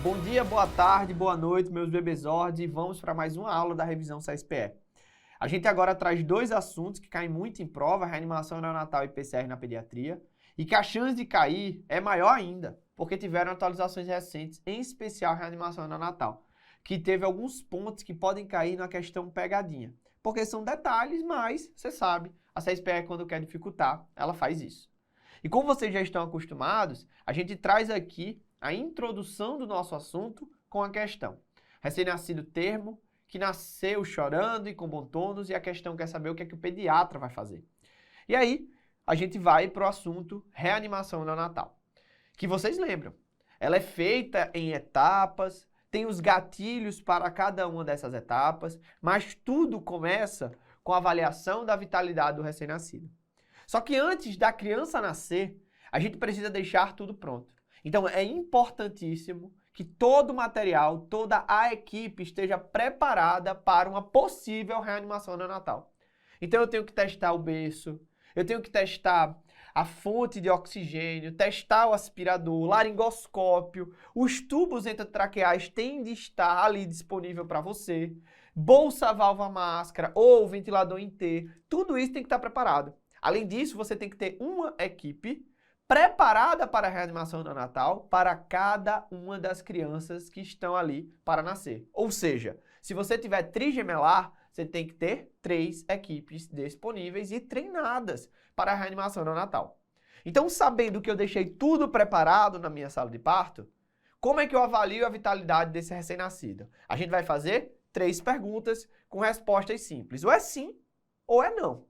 Bom dia, boa tarde, boa noite, meus bebezords, e vamos para mais uma aula da revisão CSPE. A gente agora traz dois assuntos que caem muito em prova, reanimação neonatal e PCR na pediatria, e que a chance de cair é maior ainda, porque tiveram atualizações recentes, em especial a reanimação neonatal, que teve alguns pontos que podem cair na questão pegadinha, porque são detalhes, mas, você sabe, a CSPE quando quer dificultar, ela faz isso. E como vocês já estão acostumados, a gente traz aqui a introdução do nosso assunto com a questão. Recém-nascido termo, que nasceu chorando e com bom tônus, e a questão quer saber o que é que o pediatra vai fazer. E aí, a gente vai para o assunto reanimação neonatal, que vocês lembram. Ela é feita em etapas, tem os gatilhos para cada uma dessas etapas, mas tudo começa com a avaliação da vitalidade do recém-nascido. Só que antes da criança nascer, a gente precisa deixar tudo pronto. Então é importantíssimo que todo o material, toda a equipe esteja preparada para uma possível reanimação neonatal. Então eu tenho que testar o berço, eu tenho que testar a fonte de oxigênio, testar o aspirador, o laringoscópio, os tubos endotraqueais têm de estar ali disponível para você, bolsa, válvula, máscara ou ventilador em T, tudo isso tem que estar preparado. Além disso, você tem que ter uma equipe preparada para a reanimação neonatal para cada uma das crianças que estão ali para nascer. Ou seja, se você tiver trigemelar, você tem que ter 3 equipes disponíveis e treinadas para a reanimação neonatal. Então, sabendo que eu deixei tudo preparado na minha sala de parto, como é que eu avalio a vitalidade desse recém-nascido? A gente vai fazer 3 perguntas com respostas simples. Ou é sim ou é não.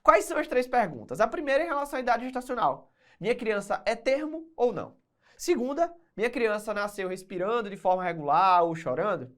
Quais são as 3 perguntas? A primeira é em relação à idade gestacional. Minha criança é termo ou não? Segunda, minha criança nasceu respirando de forma regular ou chorando?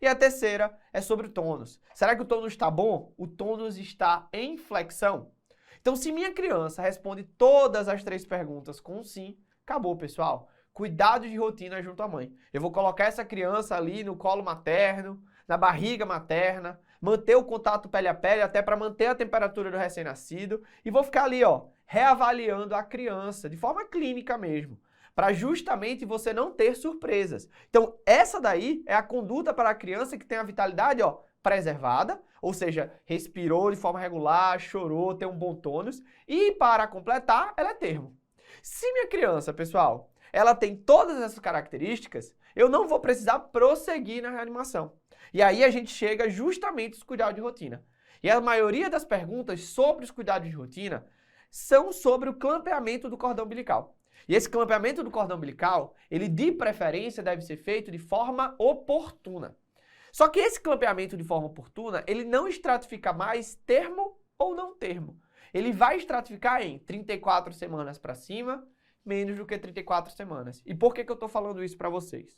E a terceira é sobre o tônus. Será que o tônus está bom? O tônus está em flexão? Então, se minha criança responde todas as 3 perguntas com sim, acabou, pessoal. Cuidado de rotina junto à mãe. Eu vou colocar essa criança ali no colo materno, na barriga materna, manter o contato pele a pele até para manter a temperatura do recém-nascido e vou ficar ali, ó, reavaliando a criança de forma clínica mesmo, para justamente você não ter surpresas. Então, essa daí é a conduta para a criança que tem a vitalidade, ó, preservada, ou seja, respirou de forma regular, chorou, tem um bom tônus e para completar, ela é termo. Se minha criança, pessoal, ela tem todas essas características, eu não vou precisar prosseguir na reanimação. E aí a gente chega justamente aos cuidados de rotina. E a maioria das perguntas sobre os cuidados de rotina são sobre o clampeamento do cordão umbilical. E esse clampeamento do cordão umbilical, ele de preferência deve ser feito de forma oportuna. Só que esse clampeamento de forma oportuna, ele não estratifica mais termo ou não termo. Ele vai estratificar em 34 semanas para cima, menos do que 34 semanas. E por que eu estou falando isso para vocês?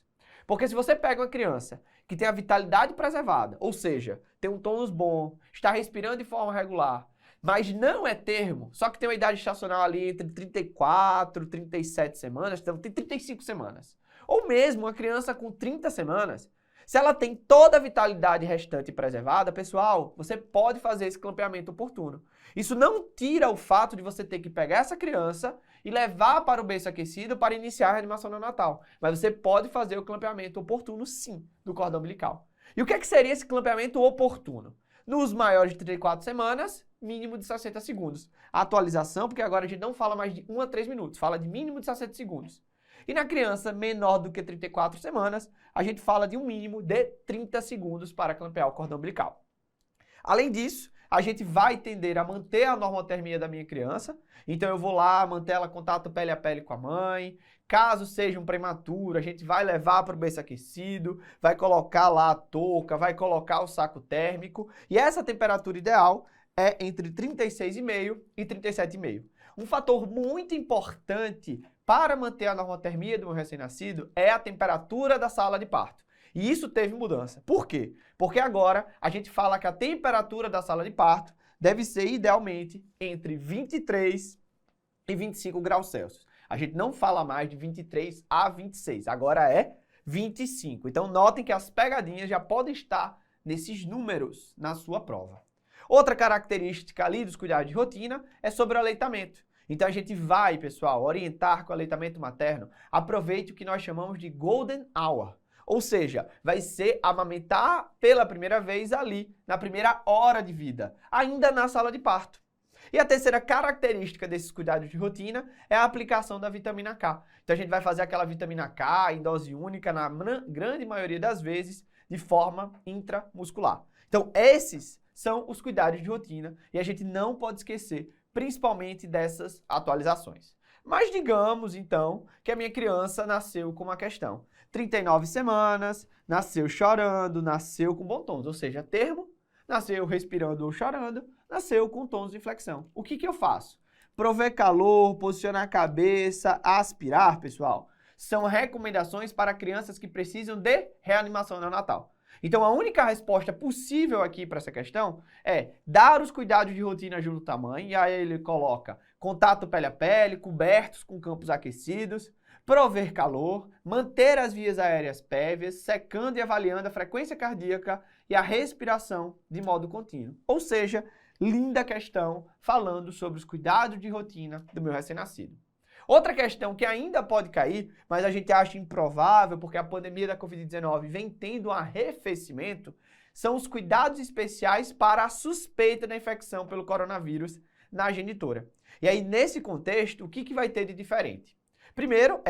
Porque se você pega uma criança que tem a vitalidade preservada, ou seja, tem um tônus bom, está respirando de forma regular, mas não é termo, só que tem uma idade estacional ali entre 34 e 37 semanas, então tem 35 semanas. Ou mesmo uma criança com 30 semanas, se ela tem toda a vitalidade restante preservada, pessoal, você pode fazer esse clampeamento oportuno. Isso não tira o fato de você ter que pegar essa criança e levar para o berço aquecido para iniciar a reanimação neonatal. Mas você pode fazer o clampeamento oportuno, sim, do cordão umbilical. E o que seria esse clampeamento oportuno? Nos maiores de 34 semanas, mínimo de 60 segundos. A atualização, porque agora a gente não fala mais de 1 a 3 minutos, fala de mínimo de 60 segundos. E na criança menor do que 34 semanas, a gente fala de um mínimo de 30 segundos para clampear o cordão umbilical. Além disso, a gente vai tender a manter a normotermia da minha criança, então eu vou lá manter ela contato pele a pele com a mãe. Caso seja um prematuro, a gente vai levar para o berço aquecido, vai colocar lá a touca, vai colocar o saco térmico, e essa temperatura ideal é entre 36,5 e 37,5. Um fator muito importante para manter a normotermia do meu recém-nascido é a temperatura da sala de parto. E isso teve mudança. Por quê? Porque agora a gente fala que a temperatura da sala de parto deve ser idealmente entre 23 e 25 graus Celsius. A gente não fala mais de 23 a 26, agora é 25. Então notem que as pegadinhas já podem estar nesses números na sua prova. Outra característica ali dos cuidados de rotina é sobre o aleitamento. Então a gente vai, pessoal, orientar com o aleitamento materno. Aproveite o que nós chamamos de Golden Hour. Ou seja, vai ser amamentar pela primeira vez ali, na primeira hora de vida, ainda na sala de parto. E a terceira característica desses cuidados de rotina é a aplicação da vitamina K. Então a gente vai fazer aquela vitamina K em dose única, na grande maioria das vezes, de forma intramuscular. Então esses são os cuidados de rotina e a gente não pode esquecer, principalmente dessas atualizações. Mas digamos, então, que a minha criança nasceu com uma questão. 39 semanas, nasceu chorando, nasceu com bons, ou seja, termo, nasceu respirando ou chorando, nasceu com tons de inflexão. O que eu faço? Prover calor, posicionar a cabeça, aspirar, pessoal, são recomendações para crianças que precisam de reanimação neonatal. Então, a única resposta possível aqui para essa questão é dar os cuidados de rotina junto à mãe, e aí ele coloca contato pele a pele, cobertos com campos aquecidos, prover calor, manter as vias aéreas pévias, secando e avaliando a frequência cardíaca e a respiração de modo contínuo. Ou seja, linda questão falando sobre os cuidados de rotina do meu recém-nascido. Outra questão que ainda pode cair, mas a gente acha improvável porque a pandemia da Covid-19 vem tendo um arrefecimento, são os cuidados especiais para a suspeita da infecção pelo coronavírus na genitora. E aí, nesse contexto, o que vai ter de diferente? Primeiro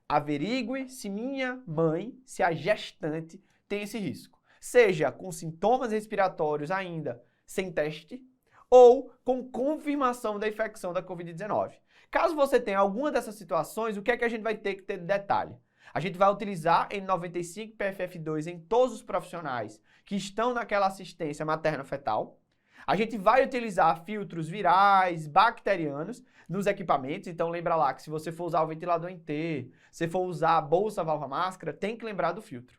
averigue se minha mãe, se a gestante tem esse risco. Seja com sintomas respiratórios ainda sem teste ou com confirmação da infecção da Covid-19. Caso você tenha alguma dessas situações, o que é que a gente vai ter que ter de detalhe? A gente vai utilizar N95 PFF2 em todos os profissionais que estão naquela assistência materno-fetal. A gente vai utilizar filtros virais, bacterianos nos equipamentos. Então lembra lá que se você for usar o ventilador em T, se for usar a bolsa, válvula, máscara, tem que lembrar do filtro.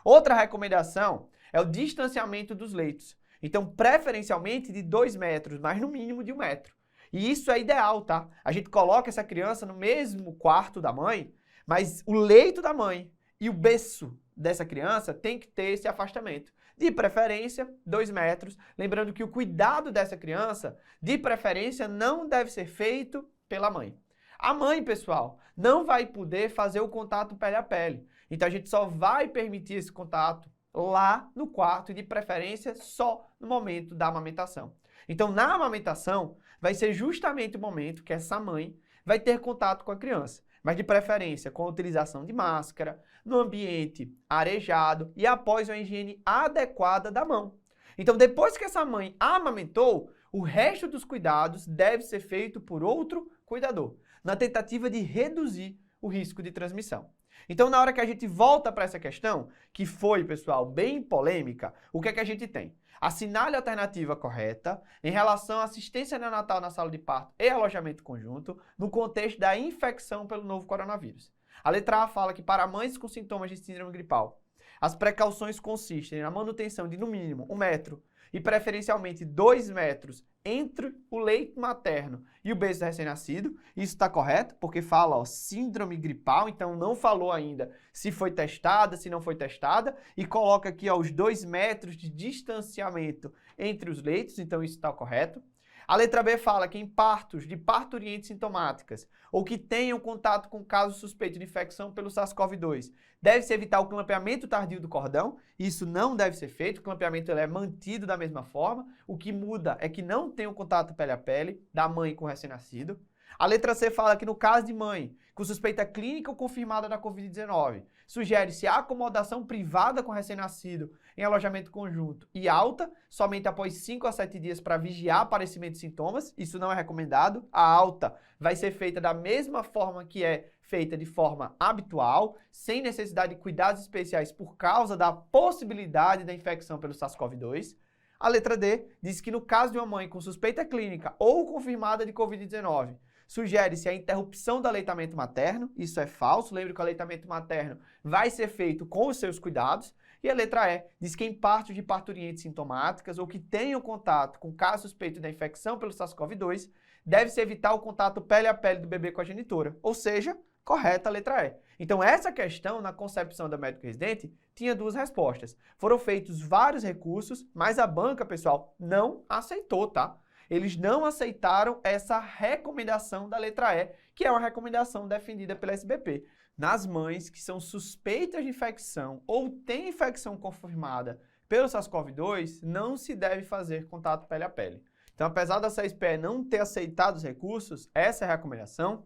Outra recomendação é o distanciamento dos leitos. Então preferencialmente de 2 metros, mas no mínimo de 1 metro. E isso é ideal, tá? A gente coloca essa criança no mesmo quarto da mãe, mas o leito da mãe e o berço dessa criança tem que ter esse afastamento. De preferência, 2 metros. Lembrando que o cuidado dessa criança, de preferência, não deve ser feito pela mãe. A mãe, pessoal, não vai poder fazer o contato pele a pele. Então a gente só vai permitir esse contato lá no quarto e de preferência só no momento da amamentação. Então na amamentação vai ser justamente o momento que essa mãe vai ter contato com a criança, mas de preferência com a utilização de máscara, no ambiente arejado e após uma higiene adequada da mão. Então depois que essa mãe amamentou, o resto dos cuidados deve ser feito por outro cuidador, na tentativa de reduzir o risco de transmissão. Então, na hora que a gente volta para essa questão, que foi, pessoal, bem polêmica, o que é que a gente tem? Assinale a alternativa correta em relação à assistência neonatal na sala de parto e alojamento conjunto no contexto da infecção pelo novo coronavírus. A letra A fala que para mães com sintomas de síndrome gripal, as precauções consistem na manutenção de no mínimo 1 metro e preferencialmente 2 metros entre o leito materno e o berço do recém-nascido. Isso está correto, porque fala síndrome gripal, então não falou ainda se foi testada, se não foi testada, e coloca aqui os 2 metros de distanciamento entre os leitos, então isso está correto. A letra B fala que em partos de parturientes sintomáticas ou que tenham contato com caso suspeito de infecção pelo SARS-CoV-2, deve-se evitar o clampeamento tardio do cordão. Isso não deve ser feito, o clampeamento é mantido da mesma forma. O que muda é que não tem o contato pele a pele da mãe com o recém-nascido. A letra C fala que no caso de mãe com suspeita clínica ou confirmada da Covid-19, sugere-se a acomodação privada com recém-nascido em alojamento conjunto e alta, somente após 5 a 7 dias para vigiar aparecimento de sintomas. Isso não é recomendado. A alta vai ser feita da mesma forma que é feita de forma habitual, sem necessidade de cuidados especiais por causa da possibilidade da infecção pelo SARS-CoV-2. A letra D diz que no caso de uma mãe com suspeita clínica ou confirmada de Covid-19, sugere-se a interrupção do aleitamento materno. Isso é falso. Lembre que o aleitamento materno vai ser feito com os seus cuidados. E a letra E diz que em partos de parturientes sintomáticas ou que tenham contato com caso suspeito da infecção pelo SARS-CoV-2, deve-se evitar o contato pele a pele do bebê com a genitora. Ou seja, correta a letra E. Então essa questão, na concepção da médico residente, tinha 2 respostas. Foram feitos vários recursos, mas a banca, pessoal, não aceitou, tá? eles não aceitaram essa recomendação da letra E, que é uma recomendação defendida pela SBP. Nas mães que são suspeitas de infecção ou têm infecção confirmada pelo SARS-CoV-2, não se deve fazer contato pele a pele. Então, apesar da CSPE não ter aceitado os recursos, essa é a recomendação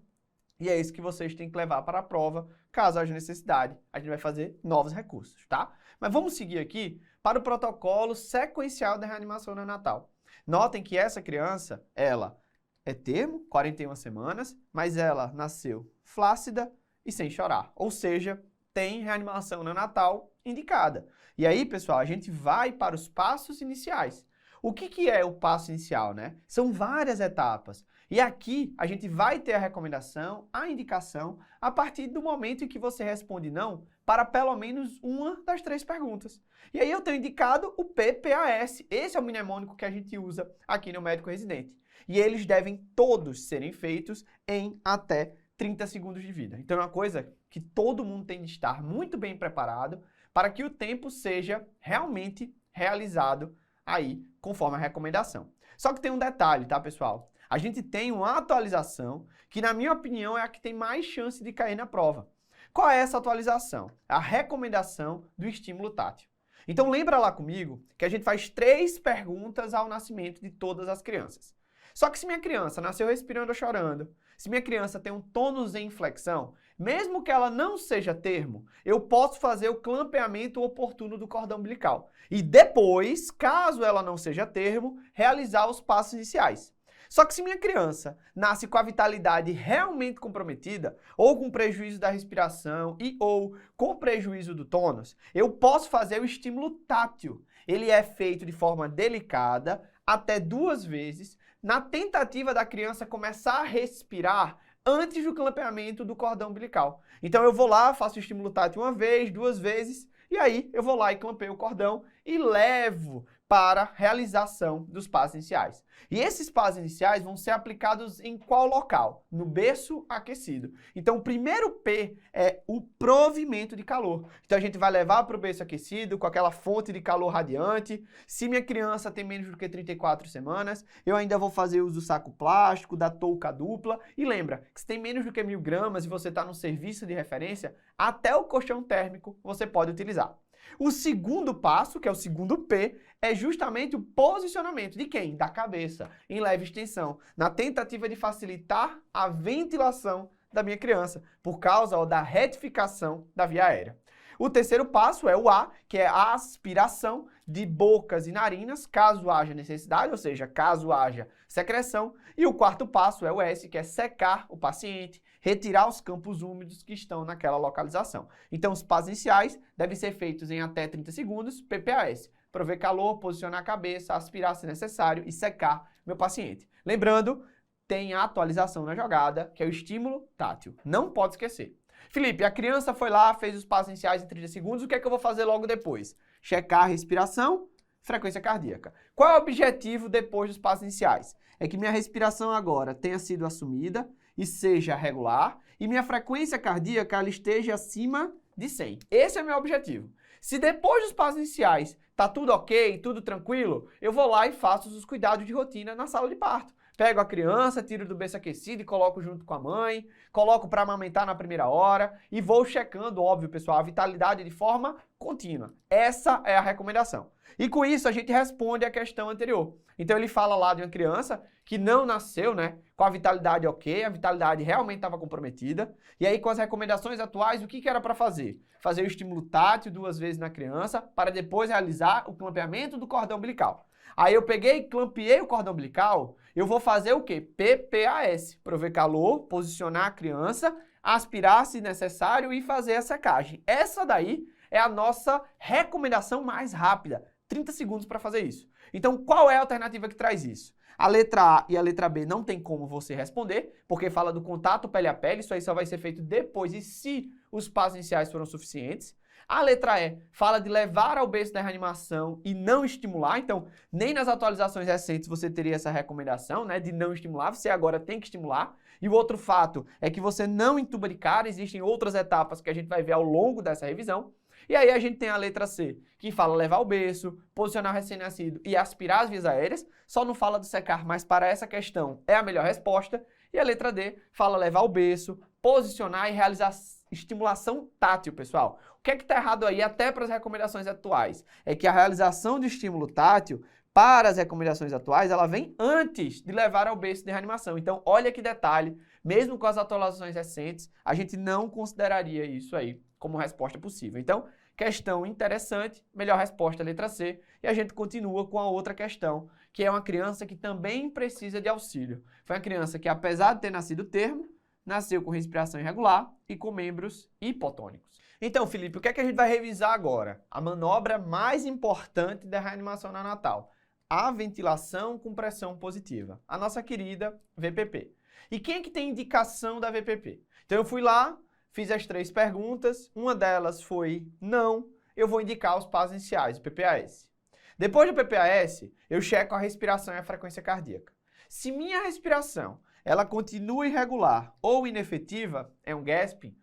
e é isso que vocês têm que levar para a prova, caso haja necessidade. A gente vai fazer novos recursos, tá? Mas vamos seguir aqui para o protocolo sequencial da reanimação neonatal. Notem que essa criança, ela é termo, 41 semanas, mas ela nasceu flácida e sem chorar, ou seja, tem reanimação neonatal indicada. E aí, pessoal, a gente vai para os passos iniciais. O que é o passo inicial, né? São várias etapas. E aqui a gente vai ter a recomendação, a indicação, a partir do momento em que você responde não para pelo menos uma das 3 perguntas. E aí eu tenho indicado o PPAS. Esse é o mnemônico que a gente usa aqui no médico residente. E eles devem todos serem feitos em até 30 segundos de vida. Então é uma coisa que todo mundo tem de estar muito bem preparado para que o tempo seja realmente realizado aí conforme a recomendação. Só que tem um detalhe, tá, pessoal? A gente tem uma atualização que, na minha opinião, é a que tem mais chance de cair na prova. Qual é essa atualização? A recomendação do estímulo tátil. Então lembra lá comigo que a gente faz 3 perguntas ao nascimento de todas as crianças. Só que se minha criança nasceu respirando ou chorando, se minha criança tem um tônus em inflexão, mesmo que ela não seja termo, eu posso fazer o clampeamento oportuno do cordão umbilical. E depois, caso ela não seja termo, realizar os passos iniciais. Só que se minha criança nasce com a vitalidade realmente comprometida, ou com prejuízo da respiração e ou com prejuízo do tônus, eu posso fazer o estímulo tátil. Ele é feito de forma delicada, até 2 vezes, na tentativa da criança começar a respirar antes do clampeamento do cordão umbilical. Então eu vou lá, faço o estímulo tátil 1 vez, 2 vezes, e aí eu vou lá e clampeio o cordão e levo para a realização dos passos iniciais. E esses passos iniciais vão ser aplicados em qual local? No berço aquecido. Então o primeiro P é o provimento de calor. Então a gente vai levar para o berço aquecido com aquela fonte de calor radiante. Se minha criança tem menos do que 34 semanas, eu ainda vou fazer uso do saco plástico, da touca dupla. E lembra, que se tem menos do que 1000 gramas e você está no serviço de referência, até o colchão térmico você pode utilizar. O segundo passo, que é o segundo P, é justamente o posicionamento de quem? Da cabeça, em leve extensão, na tentativa de facilitar a ventilação da minha criança, por causa da retificação da via aérea. O terceiro passo é o A, que é a aspiração de bocas e narinas, caso haja necessidade, ou seja, caso haja secreção. E o quarto passo é o S, que é secar o paciente, retirar os campos úmidos que estão naquela localização. Então, os passos iniciais devem ser feitos em até 30 segundos, PPAS. Prover calor, posicionar a cabeça, aspirar se necessário e secar meu paciente. Lembrando, tem a atualização na jogada, que é o estímulo tátil. Não pode esquecer. Felipe, a criança foi lá, fez os passos iniciais em 30 segundos, o que é que eu vou fazer logo depois? Checar a respiração, frequência cardíaca. Qual é o objetivo depois dos passos iniciais? É que minha respiração agora tenha sido assumida e seja regular, e minha frequência cardíaca ela esteja acima de 100. Esse é o meu objetivo. Se depois dos passos iniciais tá tudo ok, tudo tranquilo, eu vou lá e faço os cuidados de rotina na sala de parto. Pego a criança, tiro do berço aquecido e coloco junto com a mãe, coloco para amamentar na primeira hora e vou checando, óbvio, pessoal, a vitalidade de forma contínua. Essa é a recomendação. E com isso a gente responde a questão anterior. Então ele fala lá de uma criança que não nasceu, né, com a vitalidade ok, a vitalidade realmente estava comprometida. E aí com as recomendações atuais, o que era para fazer? Fazer o estímulo tátil 2 vezes na criança para depois realizar o clampeamento do cordão umbilical. Aí eu peguei e clampeei o cordão umbilical, eu vou fazer o quê? PPAS, prover calor, posicionar a criança, aspirar se necessário e fazer a secagem. Essa daí é a nossa recomendação mais rápida, 30 segundos para fazer isso. Então qual é a alternativa que traz isso? A letra A e a letra B não tem como você responder, porque fala do contato pele a pele, isso aí só vai ser feito depois e se os passos iniciais foram suficientes. A letra E fala de levar ao berço da reanimação e não estimular, então nem nas atualizações recentes você teria essa recomendação, né, de não estimular, você agora tem que estimular. E o outro fato é que você não entuba de cara, existem outras etapas que a gente vai ver ao longo dessa revisão. E aí a gente tem a letra C, que fala levar o berço, posicionar o recém-nascido e aspirar as vias aéreas, só não fala do secar, mas para essa questão é a melhor resposta. E a letra D fala levar o berço, posicionar e realizar estimulação tátil, pessoal. O que é que está errado aí, até para as recomendações atuais? É que a realização de estímulo tátil, para as recomendações atuais, ela vem antes de levar ao berço de reanimação. Então, olha que detalhe, mesmo com as atualizações recentes, a gente não consideraria isso aí como resposta possível. Então, questão interessante, melhor resposta, letra C. E a gente continua com a outra questão, que é uma criança que também precisa de auxílio. Foi uma criança que, apesar de ter nascido termo, nasceu com respiração irregular e com membros hipotônicos. Então, Felipe, o que é que a gente vai revisar agora? A manobra mais importante da reanimação neonatal, a ventilação com pressão positiva, a nossa querida VPP. E quem é que tem indicação da VPP? Então eu fui lá, fiz as 3 perguntas, uma delas foi não, eu vou indicar os passos iniciais, o PPAS. Depois do PPAS, eu checo a respiração e a frequência cardíaca. Se minha respiração ela continua irregular ou inefetiva, é um gasping,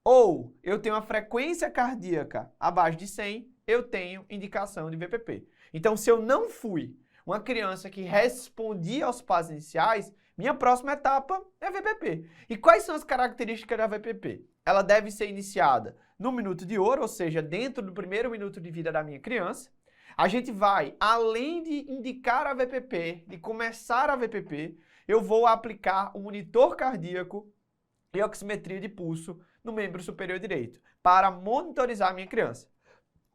ou eu tenho uma frequência cardíaca abaixo de 100, eu tenho indicação de VPP. Então, se eu não fui uma criança que respondia aos passos iniciais, minha próxima etapa é a VPP. E quais são as características da VPP? Ela deve ser iniciada no minuto de ouro, ou seja, dentro do primeiro minuto de vida da minha criança. A gente vai, além de indicar a VPP, de começar a VPP, eu vou aplicar o monitor cardíaco e oximetria de pulso no membro superior direito, para monitorizar a minha criança.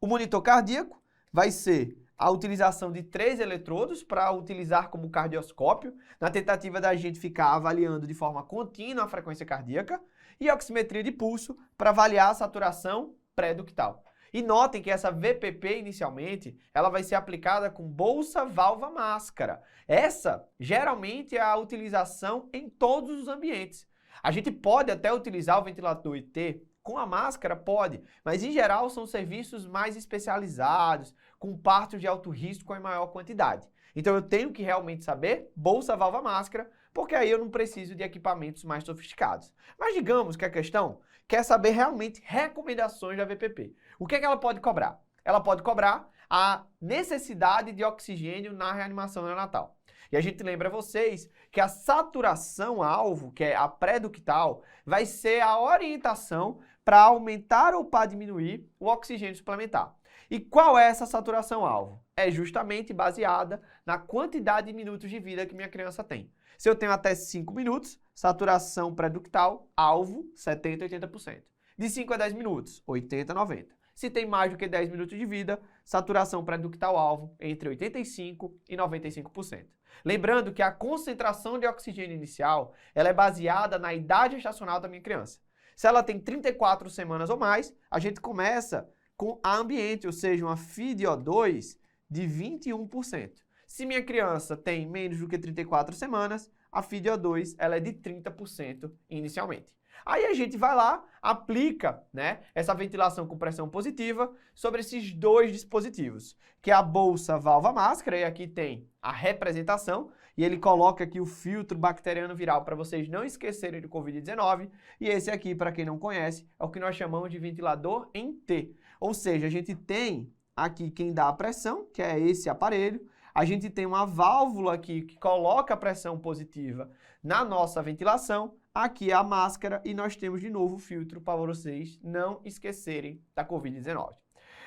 O monitor cardíaco vai ser a utilização de 3 eletrodos para utilizar como cardioscópio, na tentativa da gente ficar avaliando de forma contínua a frequência cardíaca, e a oximetria de pulso para avaliar a saturação pré-ductal. E notem que essa VPP, inicialmente, ela vai ser aplicada com bolsa, válvula, máscara. Essa, geralmente, é a utilização em todos os ambientes. A gente pode até utilizar o ventilador IT com a máscara, pode, mas em geral são serviços mais especializados, com partos de alto risco em maior quantidade. Então eu tenho que realmente saber bolsa, válvula, máscara, porque aí eu não preciso de equipamentos mais sofisticados. Mas digamos que a questão quer saber realmente recomendações da VPP. O que é que ela pode cobrar? Ela pode cobrar a necessidade de oxigênio na reanimação neonatal. E a gente lembra vocês que a saturação-alvo, que é a pré-ductal, vai ser a orientação para aumentar ou para diminuir o oxigênio suplementar. E qual é essa saturação-alvo? É justamente baseada na quantidade de minutos de vida que minha criança tem. Se eu tenho até 5 minutos, saturação pré-ductal, alvo, 70% a 80%. De 5 a 10 minutos, 80% a 90%. Se tem mais do que 10 minutos de vida, saturação pré-ductal alvo entre 85% e 95%. Lembrando que a concentração de oxigênio inicial ela é baseada na idade gestacional da minha criança. Se ela tem 34 semanas ou mais, a gente começa com a ambiente, ou seja, uma FiDO2 de 21%. Se minha criança tem menos do que 34 semanas, a FiDO2 ela é de 30% inicialmente. Aí a gente vai lá, aplica, né, essa ventilação com pressão positiva sobre esses 2 dispositivos, que é a bolsa válvula máscara, e aqui tem a representação, e ele coloca aqui o filtro bacteriano viral para vocês não esquecerem do Covid-19, e esse aqui, para quem não conhece, é o que nós chamamos de ventilador em T. Ou seja, a gente tem aqui quem dá a pressão, que é esse aparelho, a gente tem uma válvula aqui que coloca a pressão positiva na nossa ventilação, aqui é a máscara e nós temos de novo o filtro para vocês não esquecerem da Covid-19.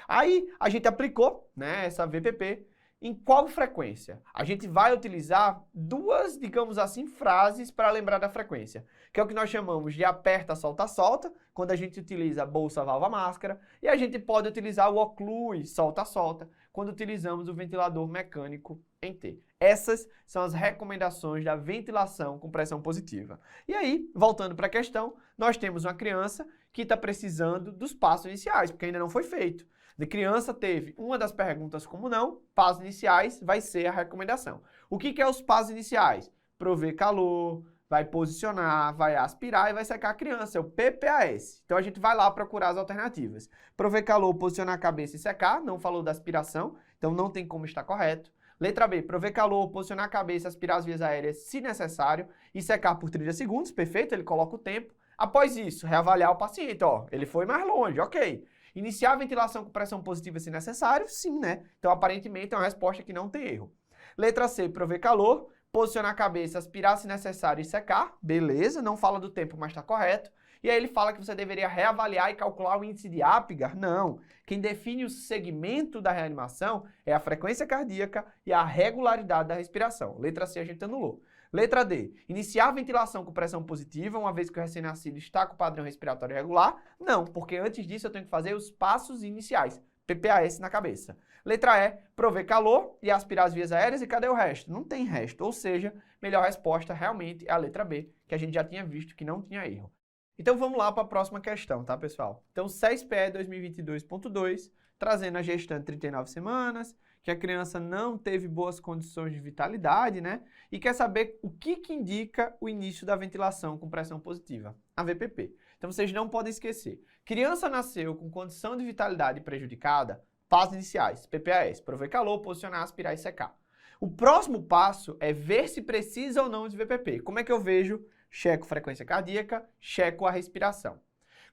Aí a gente aplicou, né, essa VPP. Em qual frequência? A gente vai utilizar 2, digamos assim, frases para lembrar da frequência, que é o que nós chamamos de aperta, solta, solta, quando a gente utiliza bolsa, válvula, máscara, e a gente pode utilizar o oclui, solta, solta, quando utilizamos o ventilador mecânico em T. Essas são as recomendações da ventilação com pressão positiva. E aí, voltando para a questão, nós temos uma criança que está precisando dos passos iniciais, porque ainda não foi feito. De criança teve uma das perguntas como não, passos iniciais vai ser a recomendação. O que é os passos iniciais? Prover calor, vai posicionar, vai aspirar e vai secar a criança, é o PPAS. Então a gente vai lá procurar as alternativas. Prover calor, posicionar a cabeça e secar, não falou da aspiração, então não tem como estar correto. Letra B, prover calor, posicionar a cabeça, aspirar as vias aéreas se necessário e secar por 30 segundos, perfeito, ele coloca o tempo. Após isso, reavaliar o paciente, ó, ele foi mais longe, ok. Iniciar a ventilação com pressão positiva se necessário? Sim, né? Então, aparentemente, é uma resposta que não tem erro. Letra C, prover calor. Posicionar a cabeça, aspirar se necessário e secar. Beleza, não fala do tempo, mas está correto. E aí ele fala que você deveria reavaliar e calcular o índice de Apgar. Não. Quem define o segmento da reanimação é a frequência cardíaca e a regularidade da respiração. Letra C a gente anulou. Letra D. Iniciar a ventilação com pressão positiva, uma vez que o recém-nascido está com o padrão respiratório regular? Não, porque antes disso eu tenho que fazer os passos iniciais. PPAS na cabeça. Letra E, prover calor e aspirar as vias aéreas. E cadê o resto? Não tem resto. Ou seja, melhor resposta realmente é a letra B, que a gente já tinha visto que não tinha erro. Então vamos lá para a próxima questão, tá, pessoal? Então, SESPE 2022.2, trazendo a gestante 39 semanas, que a criança não teve boas condições de vitalidade, né? E quer saber o que indica o início da ventilação com pressão positiva, a VPP. Então vocês não podem esquecer. Criança nasceu com condição de vitalidade prejudicada, passos iniciais, PPAS, prover calor, posicionar, aspirar e secar. O próximo passo é ver se precisa ou não de VPP. Como é que eu vejo? Checo frequência cardíaca, checo a respiração.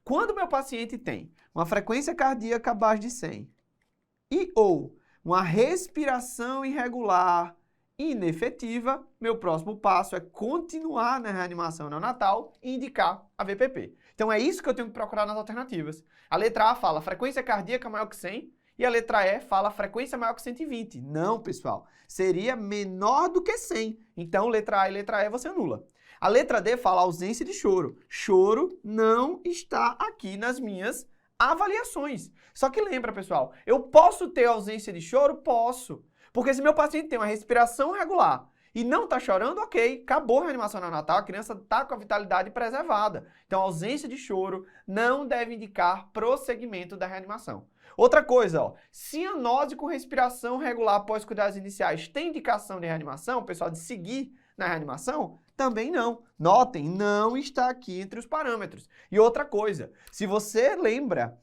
Quando meu paciente tem uma frequência cardíaca abaixo de 100 e ou uma respiração irregular e inefetiva, meu próximo passo é continuar na reanimação neonatal e indicar a VPP. Então é isso que eu tenho que procurar nas alternativas. A letra A fala frequência cardíaca maior que 100 e a letra E fala frequência maior que 120. Não, pessoal, seria menor do que 100. Então letra A e letra E você anula. A letra D fala ausência de choro. Choro não está aqui nas minhas avaliações. Só que lembra, pessoal, eu posso ter ausência de choro? Posso. Porque se meu paciente tem uma respiração regular e não está chorando, ok, acabou a reanimação neonatal, a criança está com a vitalidade preservada. Então, ausência de choro não deve indicar prosseguimento da reanimação. Outra coisa, ó, cianose com respiração regular após cuidados iniciais tem indicação de reanimação, pessoal, de seguir na reanimação? Também não. Notem, não está aqui entre os parâmetros. E outra coisa, se você lembra,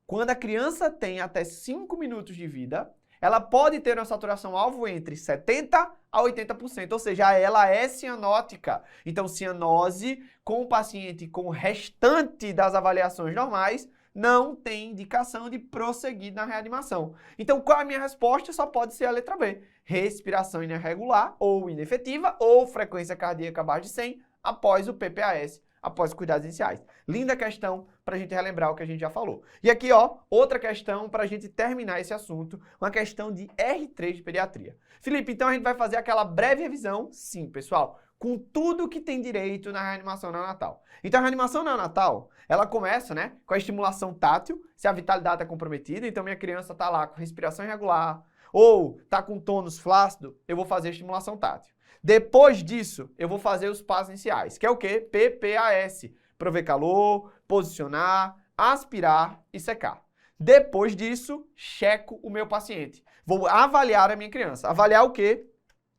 quando a criança tem até 5 minutos de vida, ela pode ter uma saturação alvo entre 70% a 80%, ou seja, ela é cianótica. Então, cianose com o paciente com o restante das avaliações normais não tem indicação de prosseguir na reanimação. Então, qual é a minha resposta? Só pode ser a letra B. Respiração irregular ou inefetiva ou frequência cardíaca abaixo de 100 após o PPAS, após os cuidados iniciais. Linda questão para a gente relembrar o que a gente já falou. E aqui, ó, outra questão para a gente terminar esse assunto, uma questão de R3 de pediatria. Felipe, então a gente vai fazer aquela breve revisão? Sim, pessoal, com tudo que tem direito na reanimação neonatal. Então a reanimação neonatal, ela começa, né, com a estimulação tátil, se a vitalidade está comprometida, então minha criança está lá com respiração irregular, ou está com tônus flácido, eu vou fazer a estimulação tátil. Depois disso, eu vou fazer os passos iniciais, que é o quê? PPAS, prover calor, posicionar, aspirar e secar. Depois disso, checo o meu paciente. Vou avaliar a minha criança. Avaliar o quê?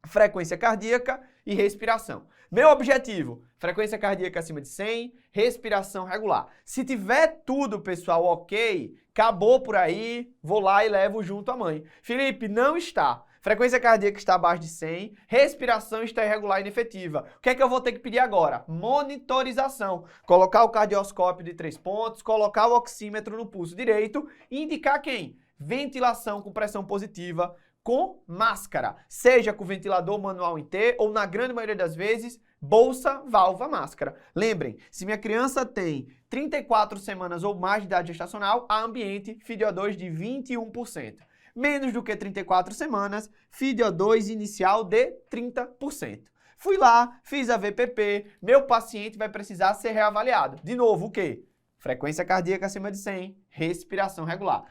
Frequência cardíaca e respiração. Meu objetivo, frequência cardíaca acima de 100, respiração regular. Se tiver tudo, pessoal, ok, acabou por aí, vou lá e levo junto à mãe. Felipe, não está. Frequência cardíaca está abaixo de 100, respiração está irregular e inefetiva. O que é que eu vou ter que pedir agora? Monitorização. Colocar o cardioscópio de 3 pontos, colocar o oxímetro no pulso direito e indicar quem? Ventilação com pressão positiva, com máscara, seja com ventilador manual em T ou, na grande maioria das vezes, bolsa, válvula, máscara. Lembrem, se minha criança tem 34 semanas ou mais de idade gestacional, a ambiente FiO2 de 21%. Menos do que 34 semanas, FiO2 inicial de 30%. Fui lá, fiz a VPP, meu paciente vai precisar ser reavaliado. De novo, o quê? Frequência cardíaca acima de 100, respiração regular.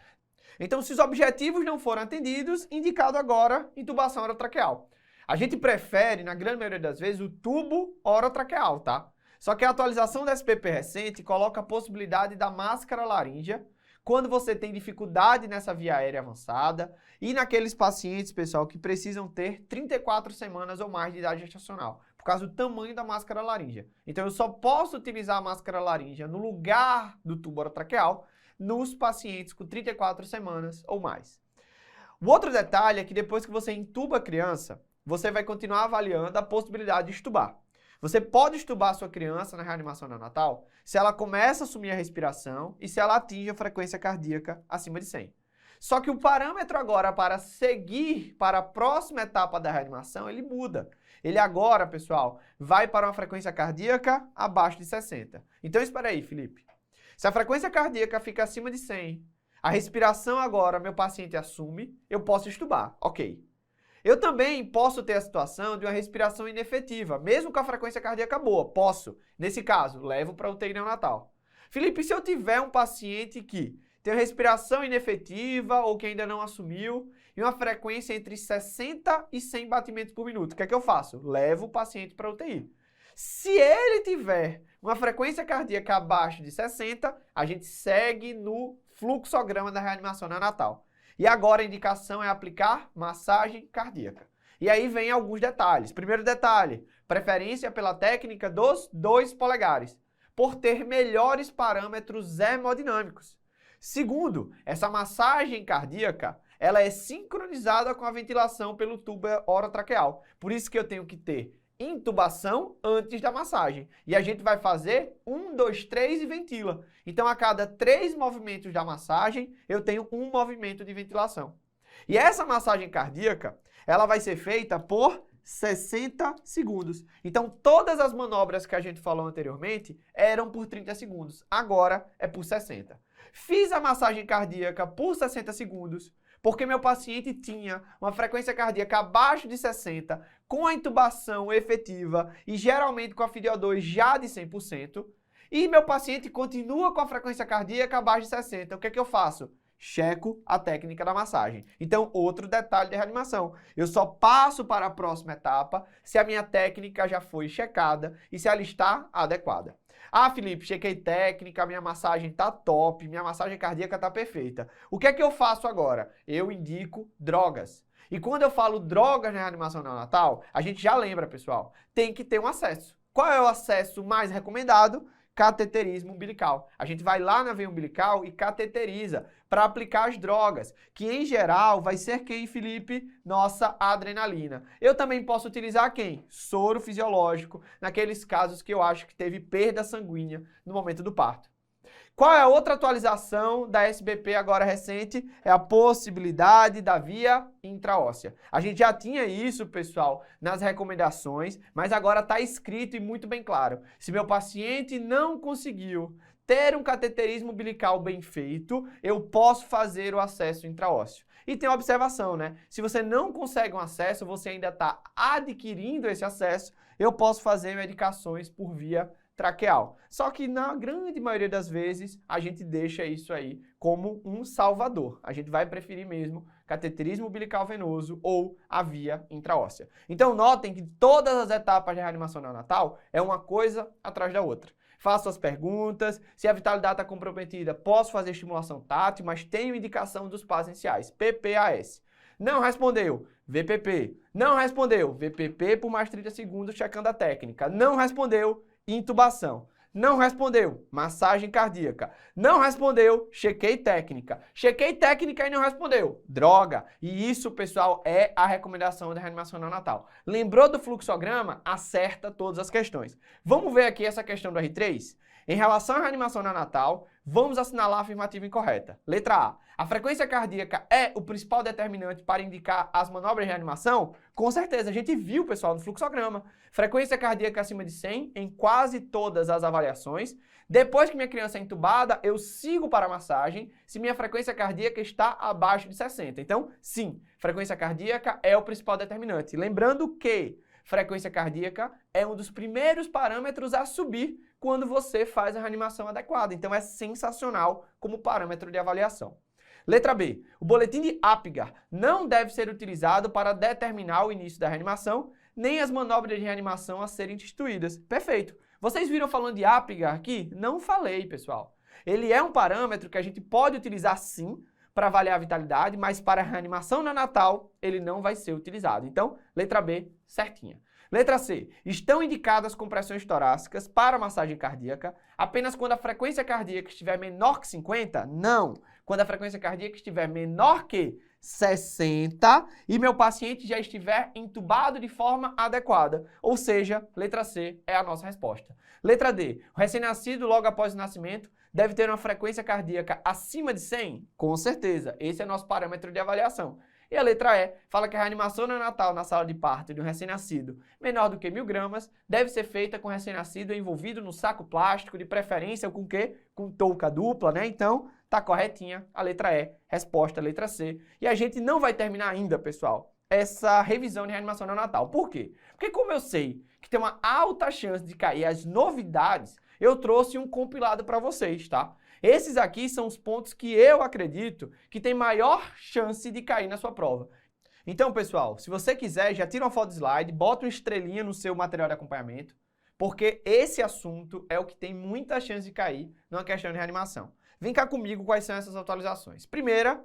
Então, se os objetivos não foram atendidos, indicado agora intubação orotraqueal. A gente prefere, na grande maioria das vezes, o tubo orotraqueal, tá? Só que a atualização da SPP recente coloca a possibilidade da máscara laríngea quando você tem dificuldade nessa via aérea avançada e naqueles pacientes, pessoal, que precisam ter 34 semanas ou mais de idade gestacional, por causa do tamanho da máscara laríngea. Então, eu só posso utilizar a máscara laríngea no lugar do tubo orotraqueal nos pacientes com 34 semanas ou mais. O outro detalhe é que depois que você intuba a criança, você vai continuar avaliando a possibilidade de extubar. Você pode extubar a sua criança na reanimação neonatal se ela começa a assumir a respiração e se ela atinge a frequência cardíaca acima de 100. Só que o parâmetro agora para seguir para a próxima etapa da reanimação, ele muda. Ele agora, pessoal, vai para uma frequência cardíaca abaixo de 60. Então, espera aí, Felipe. Se a frequência cardíaca fica acima de 100, a respiração agora meu paciente assume, eu posso extubar. Ok. Eu também posso ter a situação de uma respiração inefetiva, mesmo com a frequência cardíaca boa. Posso. Nesse caso, levo para UTI neonatal. Felipe, se eu tiver um paciente que tem uma respiração inefetiva ou que ainda não assumiu e uma frequência entre 60 e 100 batimentos por minuto, o que é que eu faço? Levo o paciente para UTI. Se ele tiver uma frequência cardíaca abaixo de 60, a gente segue no fluxograma da reanimação neonatal. E agora a indicação é aplicar massagem cardíaca. E aí vem alguns detalhes. Primeiro detalhe, preferência pela técnica dos 2 polegares, por ter melhores parâmetros hemodinâmicos. Segundo, essa massagem cardíaca, ela é sincronizada com a ventilação pelo tubo orotraqueal. Por isso que eu tenho que ter intubação antes da massagem. E a gente vai fazer 1, 2, 3 e ventila. Então, a cada 3 movimentos da massagem, eu tenho um movimento de ventilação. E essa massagem cardíaca, ela vai ser feita por 60 segundos. Então, todas as manobras que a gente falou anteriormente eram por 30 segundos. Agora é por 60. Fiz a massagem cardíaca por 60 segundos, porque meu paciente tinha uma frequência cardíaca abaixo de 60, com a intubação efetiva e geralmente com a FiO2 já de 100%, e meu paciente continua com a frequência cardíaca abaixo de 60. O que é que eu faço? Checo a técnica da massagem. Então, outro detalhe de reanimação. Eu só passo para a próxima etapa se a minha técnica já foi checada e se ela está adequada. Ah, Felipe, chequei técnica, minha massagem tá top, minha massagem cardíaca tá perfeita. O que é que eu faço agora? Eu indico drogas. E quando eu falo drogas na reanimação neonatal, a gente já lembra, pessoal, tem que ter um acesso. Qual é o acesso mais recomendado? Cateterismo umbilical. A gente vai lá na veia umbilical e cateteriza para aplicar as drogas, que em geral vai ser quem, Felipe? Nossa adrenalina. Eu também posso utilizar quem? Soro fisiológico, naqueles casos que eu acho que teve perda sanguínea no momento do parto. Qual é a outra atualização da SBP agora recente? É a possibilidade da via intraóssea. A gente já tinha isso, pessoal, nas recomendações, mas agora está escrito e muito bem claro. Se meu paciente não conseguiu ter um cateterismo umbilical bem feito, eu posso fazer o acesso intraósseo. E tem uma observação, né? Se você não consegue um acesso, você ainda está adquirindo esse acesso, eu posso fazer medicações por via traqueal. Só que na grande maioria das vezes a gente deixa isso aí como um salvador. A gente vai preferir mesmo cateterismo umbilical venoso ou a via intraóssea. Então notem que todas as etapas de reanimação neonatal é uma coisa atrás da outra. Faço as perguntas, se a vitalidade está comprometida, posso fazer estimulação tátil, mas tenho indicação dos passos iniciais, PPAS. Não respondeu, VPP. Não respondeu, VPP por mais 30 segundos checando a técnica. Não respondeu, intubação. Não respondeu, massagem cardíaca. Não respondeu, chequei técnica. Chequei técnica e não respondeu, droga. E isso, pessoal, é a recomendação da reanimação neonatal. Lembrou do fluxograma? Acerta todas as questões. Vamos ver aqui essa questão do R3? Em relação à reanimação neonatal, vamos assinalar a afirmativa incorreta. Letra A. A frequência cardíaca é o principal determinante para indicar as manobras de reanimação? Com certeza, a gente viu, pessoal, no fluxograma. Frequência cardíaca acima de 100 em quase todas as avaliações. Depois que minha criança é entubada, eu sigo para a massagem se minha frequência cardíaca está abaixo de 60. Então, sim, frequência cardíaca é o principal determinante. Lembrando que frequência cardíaca é um dos primeiros parâmetros a subir quando você faz a reanimação adequada. Então, é sensacional como parâmetro de avaliação. Letra B. O boletim de Apgar não deve ser utilizado para determinar o início da reanimação, nem as manobras de reanimação a serem instituídas. Perfeito. Vocês viram falando de Apgar aqui? Não falei, pessoal. Ele é um parâmetro que a gente pode utilizar sim para avaliar a vitalidade, mas para a reanimação neonatal ele não vai ser utilizado. Então, letra B, certinha. Letra C. Estão indicadas compressões torácicas para massagem cardíaca apenas quando a frequência cardíaca estiver menor que 50? Não. Quando a frequência cardíaca estiver menor que 60 e meu paciente já estiver entubado de forma adequada. Ou seja, letra C é a nossa resposta. Letra D, o recém-nascido logo após o nascimento deve ter uma frequência cardíaca acima de 100? Com certeza, esse é o nosso parâmetro de avaliação. E a letra E fala que a reanimação neonatal na sala de parto de um recém-nascido menor do que 1.000 gramas deve ser feita com o recém-nascido envolvido no saco plástico, de preferência com o quê? Com touca dupla, né? Então, tá corretinha a letra E, resposta a letra C. E a gente não vai terminar ainda, pessoal, essa revisão de reanimação neonatal. Por quê? Porque como eu sei que tem uma alta chance de cair as novidades, eu trouxe um compilado para vocês, tá? Esses aqui são os pontos que eu acredito que tem maior chance de cair na sua prova. Então, pessoal, se você quiser, já tira uma foto do slide, bota uma estrelinha no seu material de acompanhamento, porque esse assunto é o que tem muita chance de cair numa questão de reanimação. Vem cá comigo quais são essas atualizações. Primeira,